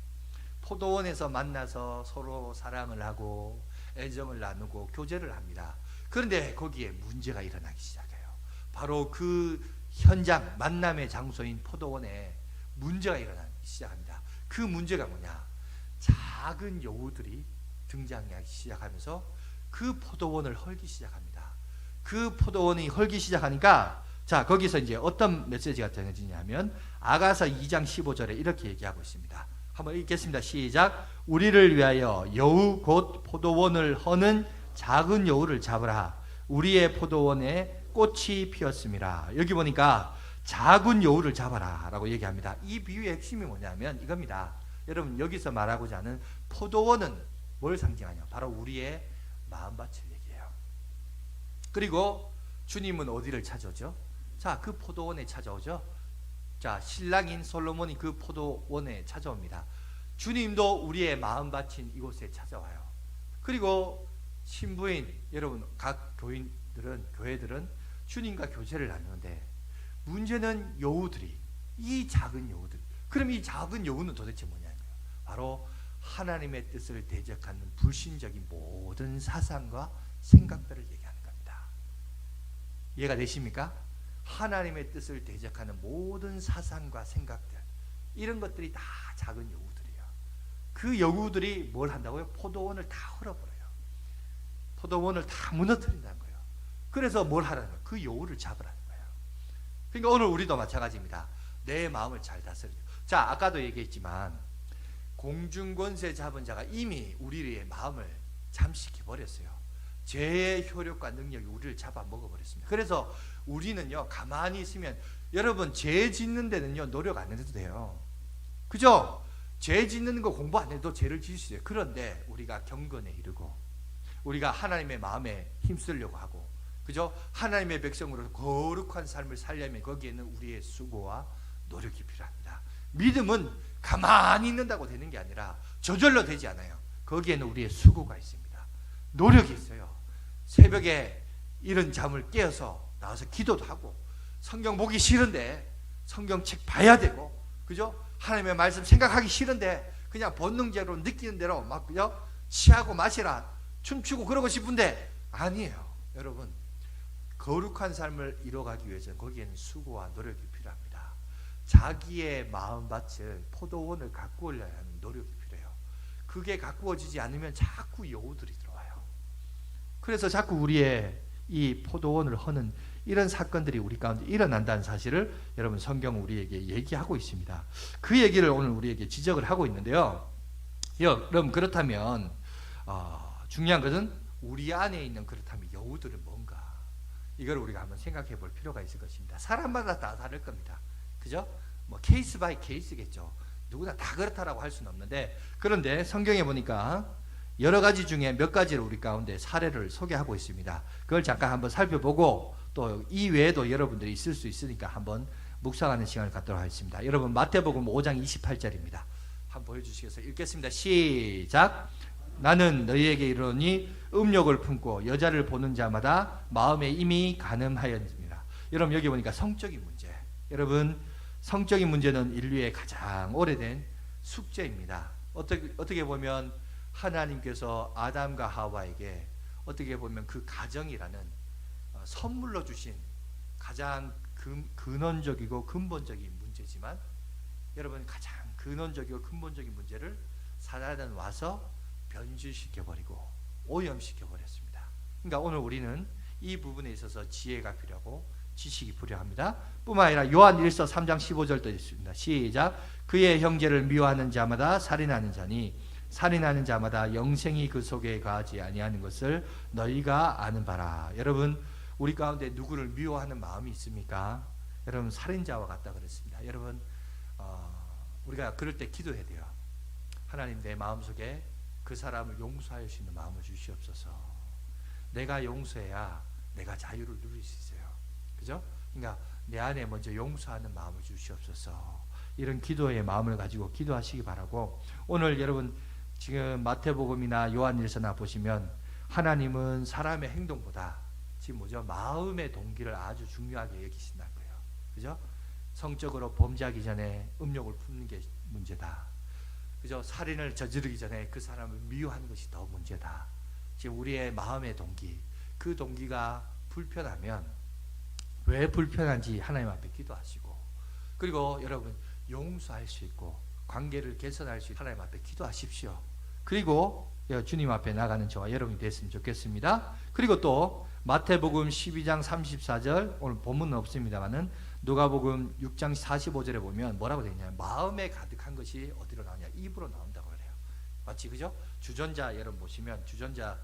포도원에서 만나서 서로 사랑을 하고 애정을 나누고 교제를 합니다. 그런데 거기에 문제가 일어나기 시작해요. 바로 그 현장, 만남의 장소인 포도원에 문제가 일어나기 시작합니다. 그 문제가 뭐냐? 작은 여우들이 등장하기 시작하면서 그 포도원을 헐기 시작합니다. 그 포도원이 헐기 시작하니까 자, 거기서 이제 어떤 메시지가 전해지냐면 아가서 2장 15절에 이렇게 얘기하고 있습니다. 한번 읽겠습니다. 시작. 우리를 위하여 여우 곧 포도원을 허는 작은 여우를 잡으라. 우리의 포도원에 꽃이 피었음이라. 여기 보니까 작은 여우를 잡아라 라고 얘기합니다. 이 비유의 핵심이 뭐냐면 이겁니다. 여러분 여기서 말하고자 하는 포도원은 뭘 상징하냐? 바로 우리의 마음밭을 얘기해요. 그리고 주님은 어디를 찾아오죠? 자, 그 포도원에 찾아오죠. 자, 신랑인 솔로몬이 그 포도원에 찾아옵니다. 주님도 우리의 마음밭인 이곳에 찾아와요. 그리고 신부인 여러분 각 교회들은 주님과 교제를 나누는데 문제는 여우들이, 이 작은 여우들. 그럼 이 작은 여우는 도대체 뭐냐면 바로 하나님의 뜻을 대적하는 불신적인 모든 사상과 생각들을 얘기하는 겁니다. 이해가 되십니까? 하나님의 뜻을 대적하는 모든 사상과 생각들, 이런 것들이 다 작은 여우들이에요. 그 여우들이 뭘 한다고요? 포도원을 다 헐어버려요. 포도원을 다 무너뜨린다는 거예요. 그래서 뭘 하라는 거예요? 그 여우를 잡으라는 거예요. 그러니까 오늘 우리도 마찬가지입니다. 내 마음을 잘 다스려요. 자, 아까도 얘기했지만 공중권세 잡은 자가 이미 우리의 마음을 잠식해버렸어요. 죄의 효력과 능력이 우리를 잡아먹어버렸습니다. 그래서 우리는요, 가만히 있으면, 여러분 죄 짓는 데는요 노력 안 해도 돼요. 그죠? 죄 짓는 거 공부 안 해도 죄를 지을 수 있어요. 그런데 우리가 경건에 이르고 우리가 하나님의 마음에 힘쓰려고 하고, 그죠? 하나님의 백성으로 거룩한 삶을 살려면 거기에는 우리의 수고와 노력이 필요합니다. 믿음은 가만히 있는다고 되는 게 아니라 저절로 되지 않아요. 거기에는 우리의 수고가 있습니다. 노력이 있어요. 새벽에 이른 잠을 깨어서 나와서 기도도 하고, 성경 보기 싫은데 성경책 봐야 되고, 그죠? 하나님의 말씀 생각하기 싫은데 그냥 본능적으로 느끼는 대로 막 그죠? 취하고 마시라, 춤추고 그러고 싶은데 아니에요. 여러분, 거룩한 삶을 이뤄가기 위해서는 거기에는 수고와 노력이 필요합니다. 자기의 마음밭을, 포도원을 가꾸려야 하는 노력이 필요해요. 그게 가꾸어지지 않으면 자꾸 여우들이 들어와요. 그래서 자꾸 우리의 이 포도원을 허는 이런 사건들이 우리 가운데 일어난다는 사실을 여러분 성경은 우리에게 얘기하고 있습니다. 그 얘기를 오늘 우리에게 지적을 하고 있는데요. 여러분, 그렇다면 중요한 것은 우리 안에 있는, 그렇다면 여우들은 뭔가, 이걸 우리가 한번 생각해 볼 필요가 있을 것입니다. 사람마다 다 다를 겁니다. 그죠? 뭐 케이스 바이 케이스겠죠. 누구나 다 그렇다라고 할 수는 없는데, 그런데 성경에 보니까 여러 가지 중에 몇 가지를 우리 가운데 사례를 소개하고 있습니다. 그걸 잠깐 한번 살펴보고 또 이 외에도 여러분들이 있을 수 있으니까 한번 묵상하는 시간을 갖도록 하겠습니다. 여러분, 마태복음 5장 28절입니다. 한번 보여주시겠어요? 읽겠습니다. 시작. 나는 너희에게 이르노니 음욕을 품고 여자를 보는 자마다 마음에 이미 간음하였느니라. 여러분, 여기 보니까 성적인 문제. 여러분, 성적인 문제는 인류의 가장 오래된 숙제입니다. 어떻게 보면 하나님께서 아담과 하와에게 어떻게 보면 그 가정이라는 선물로 주신 가장 근원적이고 근본적인 문제지만, 여러분, 가장 근원적이고 근본적인 문제를 사단은 와서 변질시켜버리고 오염시켜버렸습니다. 그러니까 오늘 우리는 이 부분에 있어서 지혜가 필요하고 지식이 필요합니다. 뿐만 아니라 요한 1서 3장 15절도 있습니다. 시작. 그의 형제를 미워하는 자마다 살인하는 자니 살인하는 자마다 영생이 그 속에 거하지 아니하는 것을 너희가 아는 바라. 여러분, 우리 가운데 누구를 미워하는 마음이 있습니까? 여러분, 살인자와 같다 그랬습니다. 여러분, 우리가 그럴 때 기도해야 돼요. 하나님, 내 마음속에 그 사람을 용서할 수 있는 마음을 주시옵소서. 내가 용서해야 내가 자유를 누릴 수 있어요. 그죠? 그러니까 내 안에 먼저 용서하는 마음을 주시옵소서. 이런 기도의 마음을 가지고 기도하시기 바라고, 오늘 여러분 지금 마태복음이나 요한일서나 보시면 하나님은 사람의 행동보다 지금 뭐죠? 마음의 동기를 아주 중요하게 여기신다는 거예요. 그죠? 성적으로 범죄하기 전에 음욕을 품는 게 문제다. 그죠? 살인을 저지르기 전에 그 사람을 미워하는 것이 더 문제다. 지금 우리의 마음의 동기, 그 동기가 불편하면 왜 불편한지 하나님 앞에 기도하시고, 그리고 여러분 용서할 수 있고 관계를 개선할 수 있고 하나님 앞에 기도하십시오. 그리고 주님 앞에 나가는 저와 여러분이 됐으면 좋겠습니다. 그리고 또 마태복음 12장 34절, 오늘 본문은 없습니다만은 누가복음 6장 45절에 보면 뭐라고 되어 있냐면, 마음에 가득한 것이 어디로 나오냐? 입으로 나온다고 그래요. 마치, 그죠? 주전자 여러분 보시면 주전자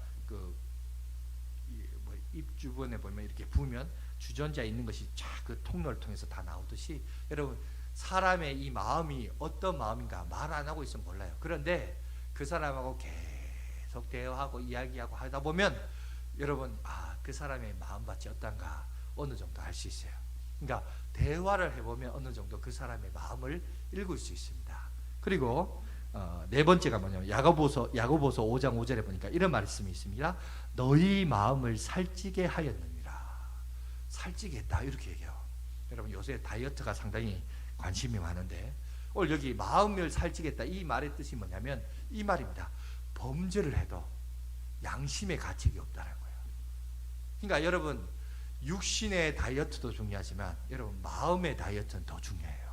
입 주변에 보면 이렇게 부으면 주전자에 있는 것이 쫙 그 통로를 통해서 다 나오듯이, 여러분 사람의 이 마음이 어떤 마음인가 말 안 하고 있으면 몰라요. 그런데 그 사람하고 계속 대화하고 이야기하고 하다 보면 여러분, 그 사람의 마음밭이 어떤가 어느 정도 알 수 있어요. 그러니까 대화를 해보면 어느 정도 그 사람의 마음을 읽을 수 있습니다. 그리고 네 번째가 뭐냐면 야고보서 5장 5절에 보니까 이런 말씀이 있습니다. 너희 마음을 살찌게 하였느니라. 살찌겠다 이렇게 얘기해요. 여러분 요새 다이어트가 상당히 관심이 많은데 오늘 여기 마음을 살찌겠다 이 말의 뜻이 뭐냐면 이 말입니다. 범죄를 해도 양심의 가책이 없다는 거예요. 그러니까 여러분 육신의 다이어트도 중요하지만 여러분 마음의 다이어트는 더 중요해요.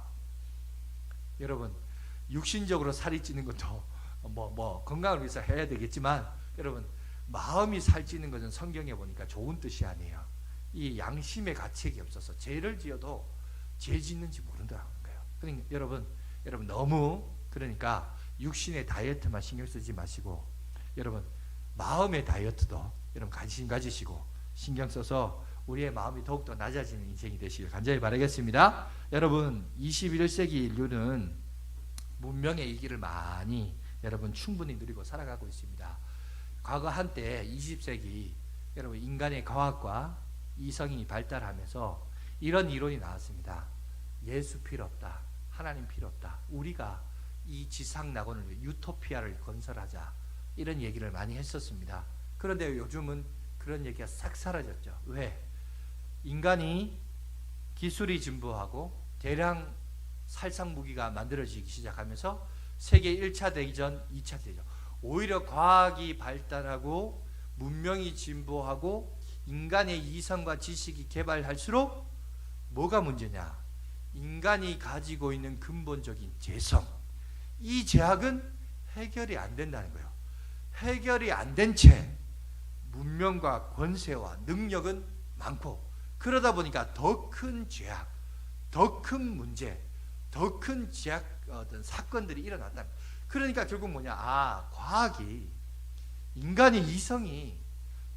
여러분 육신적으로 살이 찌는 것도 뭐 건강을 위해서 해야 되겠지만 여러분 마음이 살찌는 것은 성경에 보니까 좋은 뜻이 아니에요. 이 양심의 가책이 없어서 죄를 지어도 죄 짓는지 모른다는 거예요. 그러니까 여러분 너무 그러니까 육신의 다이어트만 신경 쓰지 마시고 여러분 마음의 다이어트도 여러분 관심 가지시고 신경 써서 우리의 마음이 더욱더 낮아지는 인생이 되시길 간절히 바라겠습니다. 여러분 21세기 인류는 문명의 이기를 많이 여러분 충분히 누리고 살아가고 있습니다. 과거 한때 20세기 여러분 인간의 과학과 이성이 발달하면서 이런 이론이 나왔습니다. 예수 필요 없다. 하나님 필요 없다. 우리가 이 지상 낙원을 위해 유토피아를 건설하자. 이런 얘기를 많이 했었습니다. 그런데 요즘은 그런 얘기가 싹 사라졌죠. 왜? 인간이 기술이 진보하고 대량 살상 무기가 만들어지기 시작하면서 세계 1차 대전, 2차 대전 오히려 과학이 발달하고 문명이 진보하고 인간의 이성과 지식이 개발할수록 뭐가 문제냐? 인간이 가지고 있는 근본적인 죄성 이 죄악은 해결이 안 된다는 거예요. 해결이 안 된 채 문명과 권세와 능력은 많고 그러다 보니까 더 큰 죄악, 더 큰 문제, 더 큰 죄악 어떤 사건들이 일어난다. 그러니까 결국 뭐냐? 과학이 인간의 이성이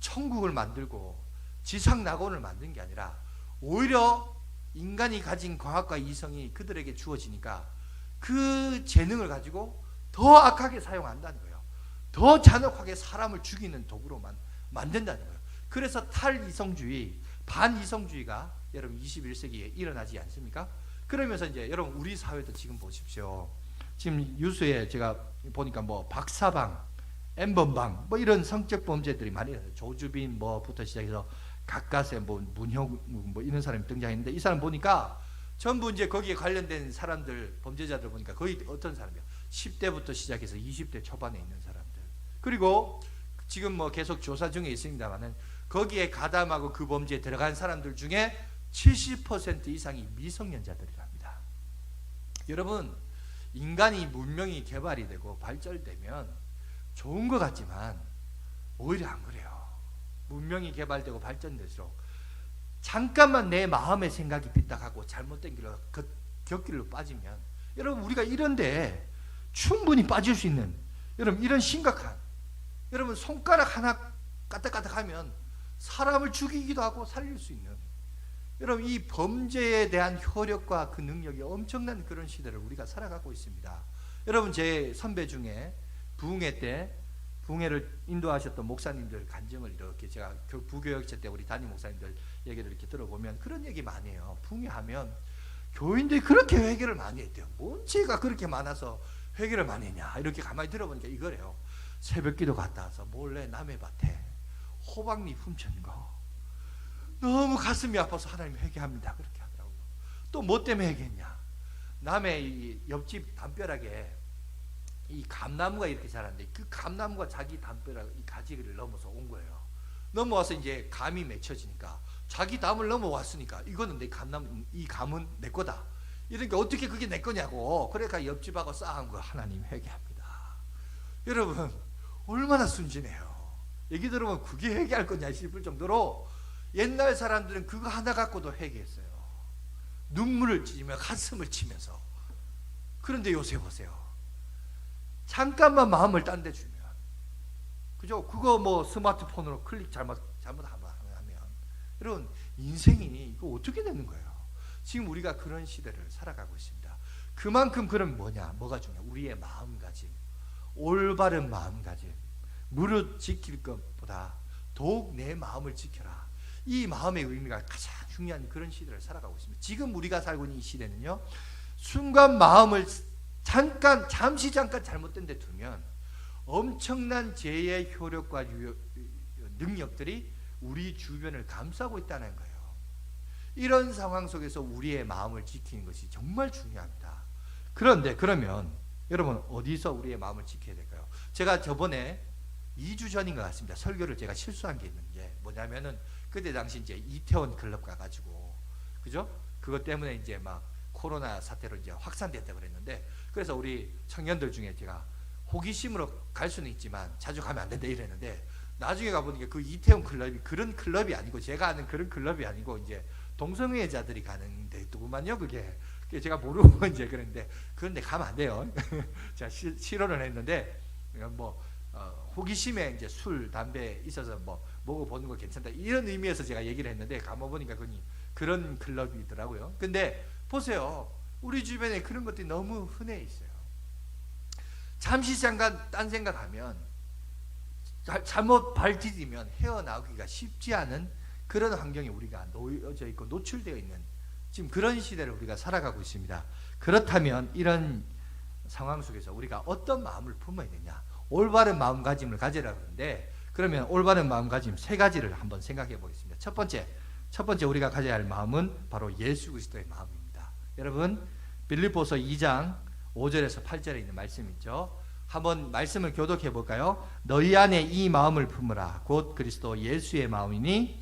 천국을 만들고 지상 낙원을 만든 게 아니라 오히려 인간이 가진 과학과 이성이 그들에게 주어지니까 그 재능을 가지고 더 악하게 사용한다는 거예요. 더 잔혹하게 사람을 죽이는 도구로만 만든다는 거예요. 그래서 탈이성주의, 반이성주의가 여러분 21세기에 일어나지 않습니까? 그러면서 이제 여러분 우리 사회도 지금 보십시오. 지금 뉴스에 제가 보니까 뭐 박사방, 엠번방 뭐 이런 성적 범죄들이 많이 일어나요. 조주빈 뭐부터 시작해서 가까스의 뭐 문형 뭐 이런 사람이 등장했는데 이 사람 보니까 전부 이제 거기에 관련된 사람들 범죄자들 보니까 거의 어떤 사람이야? 10대부터 시작해서 20대 초반에 있는 사람들. 그리고 지금 뭐 계속 조사 중에 있습니다만은 거기에 가담하고 그 범죄에 들어간 사람들 중에 70% 이상이 미성년자들이랍니다. 여러분 인간이 문명이 개발이 되고 발전되면 좋은 것 같지만 오히려 안 그래요. 문명이 개발되고 발전될수록 잠깐만 내 마음의 생각이 삐딱하고 잘못된 길로 곁길로 빠지면 여러분 우리가 이런데 충분히 빠질 수 있는 여러분 이런 심각한 여러분 손가락 하나 까딱까딱하면 사람을 죽이기도 하고 살릴 수 있는 여러분 이 범죄에 대한 효력과 그 능력이 엄청난 그런 시대를 우리가 살아가고 있습니다. 여러분 제 선배 중에 부흥회 때 부흥회를 인도하셨던 목사님들 간증을 이렇게 제가 부교역체 때 우리 담임 목사님들 얘기를 이렇게 들어보면 그런 얘기 많이 해요. 부흥회하면 교인들이 그렇게 회개를 많이 했대요. 뭔 죄가 그렇게 많아서 회개를 많이 했냐 이렇게 가만히 들어보니까 이거래요. 새벽기도 갔다 와서 몰래 남의 밭에 호박잎 훔친 거 너무 가슴이 아파서 하나님 회개합니다 그렇게 하더라고요. 또 뭐 때문에 회개했냐? 남의 이 옆집 담벼락에 이 감나무가 이렇게 자랐는데 그 감나무가 자기 담벼락 이 가지를 넘어서 온 거예요. 넘어와서 이제 감이 맺혀지니까 자기 담을 넘어왔으니까 이거는 내 감나무 이 감은 내 거다. 이러니까 어떻게 그게 내 거냐고. 그러니까 옆집하고 싸운 거 하나님 회개합니다. 여러분 얼마나 순진해요. 얘기 들으면 그게 회개할 거냐 싶을 정도로 옛날 사람들은 그거 하나 갖고도 회개했어요. 눈물을 찢으며 가슴을 치면서. 그런데 요새 보세요. 잠깐만 마음을 딴 데 주면 그죠? 그거 뭐 스마트폰으로 클릭 잘못하면 여러분 인생이 이거 어떻게 되는 거예요? 지금 우리가 그런 시대를 살아가고 있습니다. 그만큼 그럼 뭐가 중요해? 우리의 마음가짐, 올바른 마음가짐, 무릇 지킬 것보다 더욱 내 마음을 지켜라. 이 마음의 의미가 가장 중요한 그런 시대를 살아가고 있습니다. 지금 우리가 살고 있는 이 시대는요, 순간 마음을 잠시 잘못된 데 두면 엄청난 죄의 효력과 능력들이 우리 주변을 감싸고 있다는 거예요. 이런 상황 속에서 우리의 마음을 지키는 것이 정말 중요합니다. 그런데 그러면 여러분 어디서 우리의 마음을 지켜야 될까요? 제가 저번에 2주 전인 것 같습니다. 설교를 제가 실수한 게 있는 게 뭐냐면은 그때 당시 이제 이태원 클럽 가가지고 그죠? 그것 때문에 이제 막 코로나 사태로 이제 확산됐다 그랬는데 그래서 우리 청년들 중에 제가 호기심으로 갈 수는 있지만 자주 가면 안 된다 이랬는데 나중에 가보니까 그 이태원 클럽이 그런 클럽이 아니고 제가 아는 그런 클럽이 아니고 이제 동성애자들이 가는 데더구만요. 그게 제가 모르고 이제 그랬는데 그런데 가면 안 돼요. 제가 실언을 했는데 뭐 호기심에 이제 술, 담배 있어서 뭐 먹어보는 거 괜찮다 이런 의미에서 제가 얘기를 했는데 가보니까 그런 클럽이더라고요. 근데 보세요. 우리 주변에 그런 것들이 너무 흔해 있어요. 잠시 잠깐 딴 생각하면 잘못 발 디디면 헤어나오기가 쉽지 않은 그런 환경에 우리가 놓여져 있고 노출되어 있는 지금 그런 시대를 우리가 살아가고 있습니다. 그렇다면 이런 상황 속에서 우리가 어떤 마음을 품어야 되냐? 올바른 마음가짐을 가지라 그러는데 그러면 올바른 마음가짐 세 가지를 한번 생각해 보겠습니다. 첫 번째 우리가 가져야 할 마음은 바로 예수 그리스도의 마음입니다. 여러분 빌립보서 2장 5절에서 8절에 있는 말씀 있죠. 한번 말씀을 교독해 볼까요? 너희 안에 이 마음을 품으라. 곧 그리스도 예수의 마음이니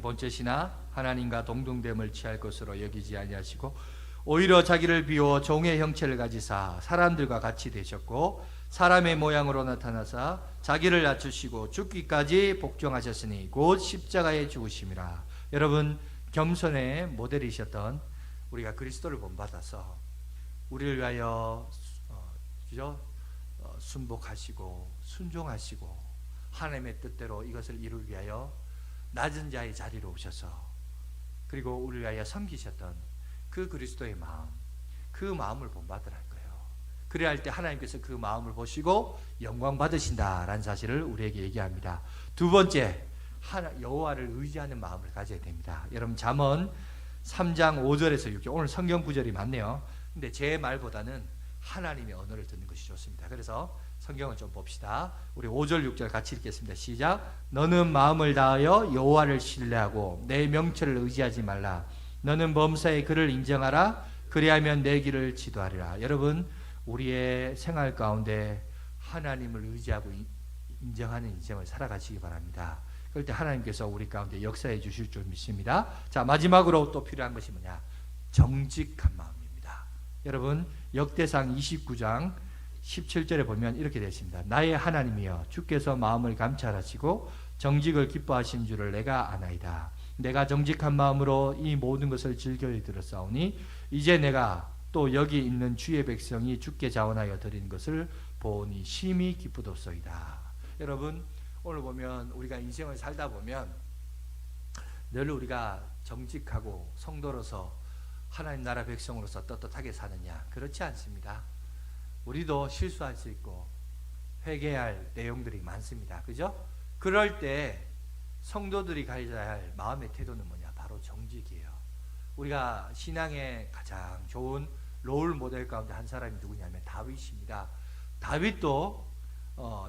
본뜻이나 하나님과 동등됨을 취할 것으로 여기지 아니하시고 오히려 자기를 비워 종의 형체를 가지사 사람들과 같이 되셨고 사람의 모양으로 나타나사 자기를 낮추시고 죽기까지 복종하셨으니 곧 십자가에 죽으심이라. 여러분 겸손의 모델이셨던 우리가 그리스도를 본받아서 우리를 위하여 순복하시고 순종하시고 하나님의 뜻대로 이것을 이루기 위하여 낮은 자의 자리로 오셔서 그리고 우리를 위하여 섬기셨던 그 그리스도의 마음, 그 마음을 본받으라는 거예요. 그래야 할 때 하나님께서 그 마음을 보시고 영광 받으신다라는 사실을 우리에게 얘기합니다. 두 번째, 여호와를 의지하는 마음을 가져야 됩니다. 여러분 잠언 3장 5절에서 6절 오늘 성경 구절이 많네요. 근데 제 말보다는 하나님의 언어를 듣는 것이 좋습니다. 그래서 성경을 좀 봅시다. 우리 5절 6절 같이 읽겠습니다. 시작. 너는 마음을 다하여 여호와를 신뢰하고 내 명철을 의지하지 말라. 너는 범사에 그를 인정하라. 그리하면 내 길을 지도하리라. 여러분 우리의 생활 가운데 하나님을 의지하고 인정하는 인생을 살아가시기 바랍니다. 그럴 때 하나님께서 우리 가운데 역사해 주실 줄 믿습니다. 자, 마지막으로 또 필요한 것이 뭐냐? 정직한 마음입니다. 여러분 역대상 29장 17절에 보면 이렇게 되어 있습니다. 나의 하나님이여 주께서 마음을 감찰하시고 정직을 기뻐하신 줄을 내가 아나이다. 내가 정직한 마음으로 이 모든 것을 즐겨 들었사오니 이제 내가 또 여기 있는 주의 백성이 주께 자원하여 드리는 것을 보니 심히 기쁘도소이다. 여러분 오늘 보면 우리가 인생을 살다 보면 늘 우리가 정직하고 성도로서 하나님 나라 백성으로서 떳떳하게 사느냐? 그렇지 않습니다. 우리도 실수할 수 있고 회개해야 할 내용들이 많습니다. 그죠? 그럴 때 성도들이 가져야 할 마음의 태도는 뭐냐? 바로 정직이에요. 우리가 신앙의 가장 좋은 롤 모델 가운데 한 사람이 누구냐면 다윗입니다. 다윗도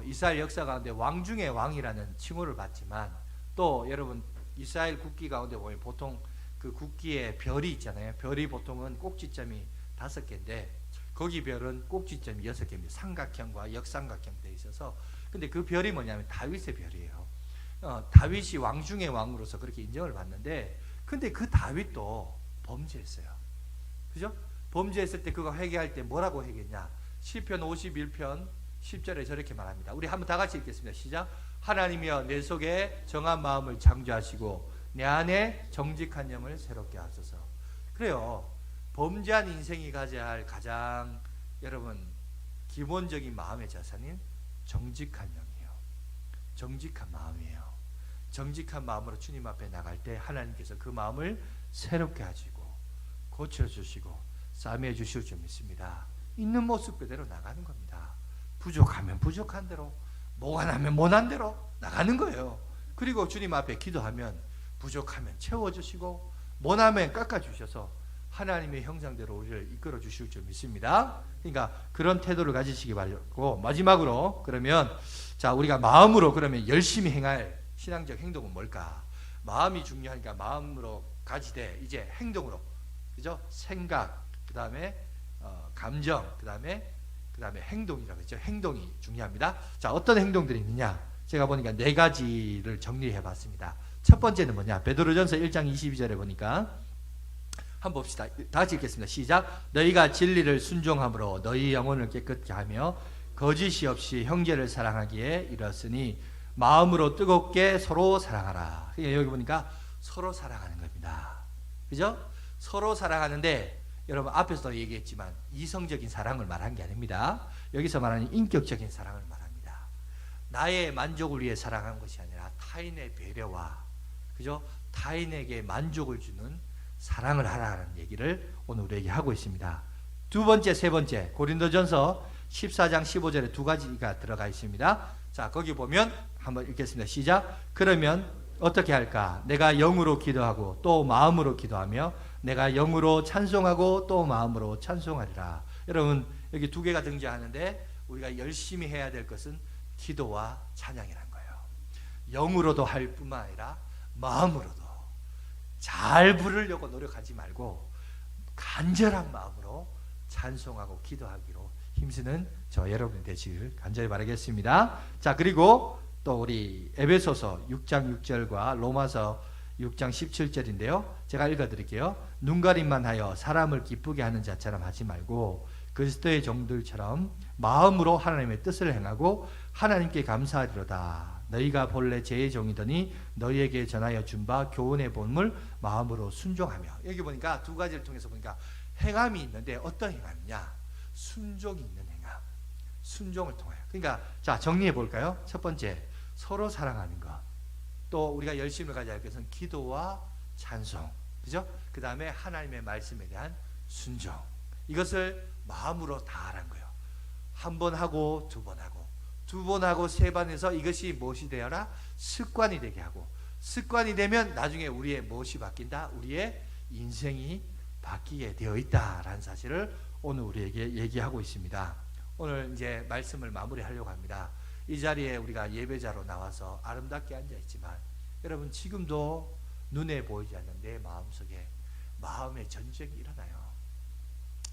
이스라엘 역사 가운데 왕 중의 왕이라는 칭호를 받지만 또 여러분 이스라엘 국기 가운데 보면 보통 그 국기에 별이 있잖아요. 별이 보통은 꼭지점이 5개인데 거기 별은 꼭지점이 6개입니다. 삼각형과 역삼각형 되어 있어서 근데 그 별이 뭐냐면 다윗의 별이에요. 다윗이 왕 중의 왕으로서 그렇게 인정을 받는데 근데 그 다윗도 범죄했어요. 그죠? 범죄했을 때 그거 회개할 때 뭐라고 회개했냐? 시편 51편 10절에 저렇게 말합니다. 우리 한번 다 같이 읽겠습니다. 시작. 하나님이여 내 속에 정한 마음을 창조하시고 내 안에 정직한 영을 새롭게 하소서. 그래요. 범죄한 인생이 가져야 할 가장 여러분 기본적인 마음의 자산인 정직한 영이에요. 정직한 마음이에요. 정직한 마음으로 주님 앞에 나갈 때 하나님께서 그 마음을 새롭게 하시고 고쳐주시고 싸매해 주실 줄 믿습니다. 있는 모습 그대로 나가는 겁니다. 부족하면 부족한 대로, 모난하면 모난 대로 나가는 거예요. 그리고 주님 앞에 기도하면 부족하면 채워주시고 모나면 깎아주셔서 하나님의 형상대로 우리를 이끌어 주실 줄 믿습니다. 그러니까 그런 태도를 가지시기 바라고 마지막으로 그러면 자 우리가 마음으로 그러면 열심히 행할 신앙적 행동은 뭘까? 마음이 중요하니까 마음으로 가지되 이제 행동으로, 그죠? 생각, 그 다음에 감정, 그 다음에 행동이라고 했죠. 행동이 중요합니다. 자, 어떤 행동들이 있느냐? 제가 보니까 4가지를 정리해 봤습니다. 첫 번째는 뭐냐? 베드로전서 1장 22절에 보니까 한번 봅시다. 다 같이 읽겠습니다. 시작. 너희가 진리를 순종함으로 너희 영혼을 깨끗게 하며 거짓이 없이 형제를 사랑하기에 이르렀으니 마음으로 뜨겁게 서로 사랑하라. 여기 보니까 서로 사랑하는 겁니다. 그죠? 서로 사랑하는데 여러분 앞에서도 얘기했지만 이성적인 사랑을 말한 게 아닙니다. 여기서 말하는 인격적인 사랑을 말합니다. 나의 만족을 위해 사랑한 것이 아니라 타인의 배려와, 그죠? 타인에게 만족을 주는 사랑을 하라는 얘기를 오늘 우리에게 하고 있습니다. 두 번째, 세 번째, 고린도전서 14장 15절에 2가지가 들어가 있습니다. 자, 거기 보면 한번 읽겠습니다. 시작. 그러면 어떻게 할까? 내가 영으로 기도하고 또 마음으로 기도하며 내가 영으로 찬송하고 또 마음으로 찬송하리라. 여러분, 여기 2개가 등장하는데 우리가 열심히 해야 될 것은 기도와 찬양이라는 거예요. 영으로도 할 뿐만 아니라 마음으로도 잘 부르려고 노력하지 말고 간절한 마음으로 찬송하고 기도하기로 힘쓰는 저 여러분이 되시길 간절히 바라겠습니다. 자, 그리고 또 우리 에베소서 6장 6절과 로마서 6장 17절인데요. 제가 읽어드릴게요. 눈가림만 하여 사람을 기쁘게 하는 자처럼 하지 말고 그리스도의 종들처럼 마음으로 하나님의 뜻을 행하고 하나님께 감사하리로다. 너희가 본래 제 종이더니 너희에게 전하여 준 바 교훈의 본물 마음으로 순종하며. 여기 보니까 2가지를 통해서 보니까 행함이 있는데 어떤 행함이냐? 순종이 있는 행함. 순종을 통하여. 그러니까 자, 정리해 볼까요? 첫 번째, 서로 사랑하는 것. 또 우리가 열심을 가져야 할 것은 기도와 찬송. 그죠? 그 다음에 하나님의 말씀에 대한 순종. 이것을 마음으로 다 하라는 거예요. 1번 하고 2번 하고 2번 하고 3번 해서 이것이 무엇이 되어라? 습관이 되게 하고, 습관이 되면 나중에 우리의 무엇이 바뀐다? 우리의 인생이 바뀌게 되어 있다라는 사실을 오늘 우리에게 얘기하고 있습니다. 오늘 이제 말씀을 마무리하려고 합니다. 이 자리에 우리가 예배자로 나와서 아름답게 앉아 있지만 여러분 지금도 눈에 보이지 않는 내 마음속에 마음의 전쟁이 일어나요.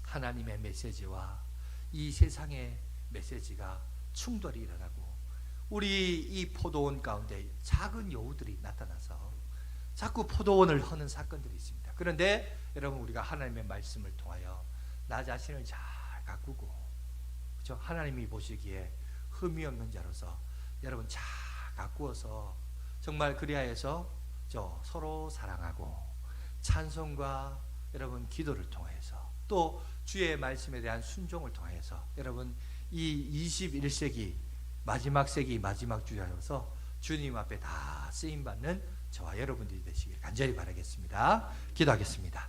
하나님의 메시지와 이 세상의 메시지가 충돌이 일어나고 우리 이 포도원 가운데 작은 여우들이 나타나서 자꾸 포도원을 허는 사건들이 있습니다. 그런데 여러분 우리가 하나님의 말씀을 통하여 나 자신을 잘 가꾸고, 그렇죠? 하나님이 보시기에 흠이 없는 자로서 여러분 잘 가꾸어서 정말 그리하여서 서로 사랑하고 찬송과 여러분 기도를 통해서 또 주의 말씀에 대한 순종을 통해서 여러분 이 21세기 마지막 세기 마지막 주야로서 주님 앞에 다 쓰임받는 저와 여러분들이 되시길 간절히 바라겠습니다. 기도하겠습니다.